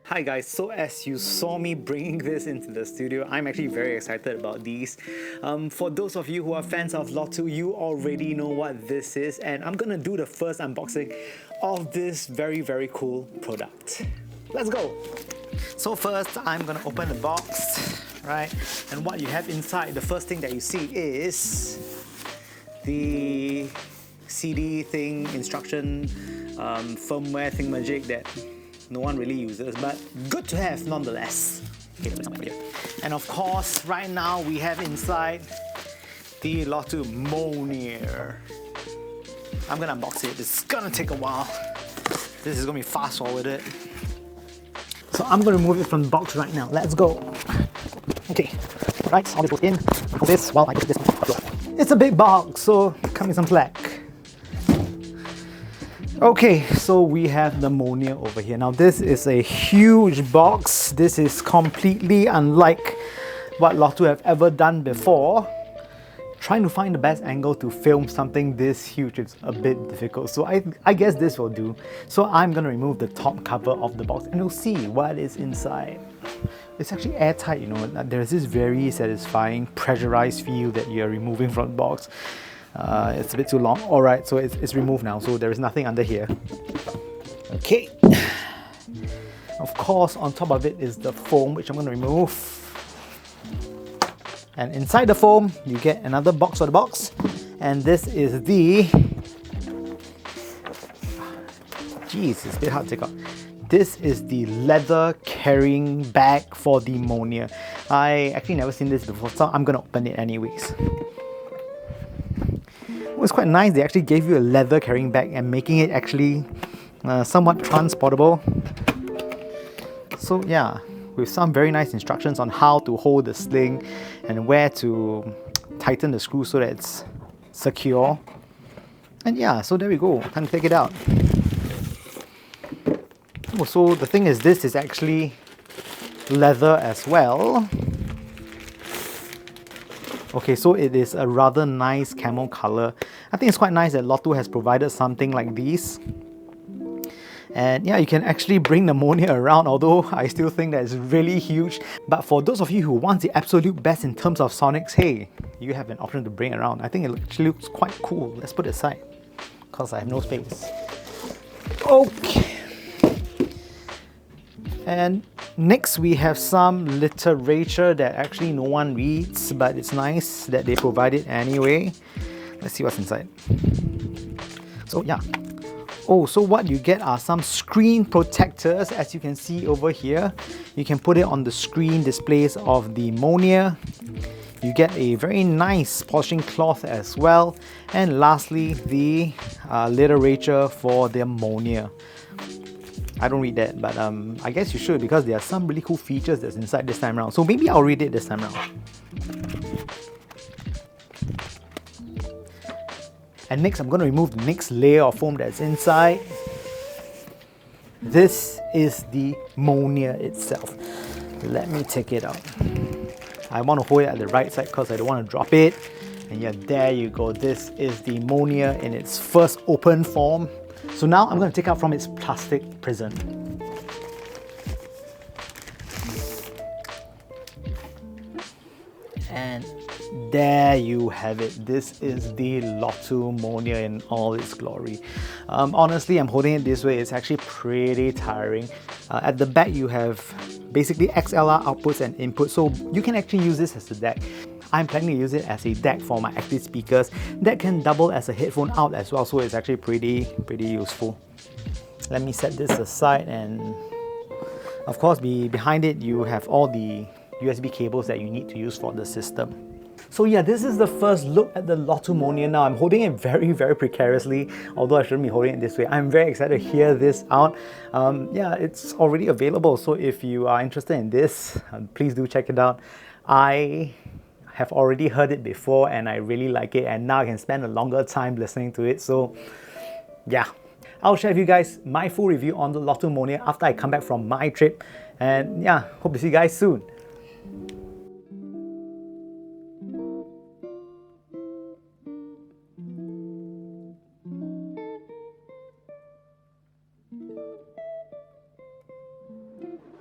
Hi guys, so as you saw me bringing this into the studio, I'm actually very excited about these. For those of you who are fans of Lotoo, you already know what this is, and I'm gonna do the first unboxing of this very cool product. Let's go! So first, I'm gonna open the box, right? And what you have inside, the first thing that you see is the CD thing, instruction, firmware thingamajig that no one really uses, but good to have nonetheless. Okay, and of course, right now we have inside the Lotoo Mjolnir. I'm gonna unbox it. It's gonna take a while. This is gonna be fast forwarded. So I'm gonna remove it from the box right now. Let's go. Okay, right, all this goes in. Hold this while I put this one. It's a big box, so cut me some slack. Okay, so we have the Mjolnir over here. Now this is a huge box. This is completely unlike what Lotoo have ever done before. Trying to find the best angle to film something this huge is a bit difficult. So I guess this will do. So I'm gonna remove the top cover of the box and you'll see what is inside. It's actually airtight, you know. There's this very satisfying pressurized feel that you're removing from the box. It's a bit too long. Alright, so it's removed now, so there is nothing under here. Okay. Of course, on top of it is the foam, which I'm going to remove. And inside the foam, you get another box for the box. And this is the... Jeez, it's a bit hard to take out. This is the leather carrying bag for the Mjolnir. I actually never seen this before, so I'm going to open it anyways. It was quite nice. They actually gave you a leather carrying bag and making it actually somewhat transportable. So yeah, with some very nice instructions on how to hold the sling and where to tighten the screw so that it's secure. And yeah, so there we go. Time to take it out. Oh, so the thing is, this is actually leather as well. Okay, so it is a rather nice camel color. I think it's quite nice that Lotoo has provided something like these. And yeah, you can actually bring the Mjolnir around, although I still think that it's really huge. But for those of you who want the absolute best in terms of sonics, hey, you have an option to bring it around. I think it actually looks quite cool. Let's put it aside, because I have no space. Okay. And next we have some literature that actually no one reads, but it's nice that they provide it anyway. Let's see what's inside. So yeah. Oh, so what you get are some screen protectors, as you can see over here. You can put it on the screen displays of the Mjolnir. You get a very nice polishing cloth as well. And lastly, the literature for the Mjolnir. I don't read that, but I guess you should, because there are some really cool features that's inside this time around. So maybe I'll read it this time around. And next, I'm going to remove the next layer of foam that's inside. This is the Mjolnir itself. Let me take it out. I want to hold it at the right side because I don't want to drop it. And yeah, there you go. This is the Mjolnir in its first open form. So now I'm going to take out from its plastic prison. And there you have it. This is the Lotoo Mjolnir in all its glory. Honestly, I'm holding it this way. It's actually pretty tiring. At the back, you have basically XLR outputs and inputs, so you can actually use this as a deck. I'm planning to use it as a deck for my active speakers that can double as a headphone out as well, so it's actually pretty useful. Let me set this aside, and of course behind it you have all the USB cables that you need to use for the system. So yeah, this is the first look at the Lotoo Mjolnir. Now I'm holding it very precariously, although I shouldn't be holding it this way. I'm very excited to hear this out. Yeah, it's already available, so if you are interested in this, please do check it out. I have already heard it before and I really like it, and now I can spend a longer time listening to it. So yeah, I'll share with you guys my full review on the Lotoo Mjolnir after I come back from my trip. And yeah, hope to see you guys soon.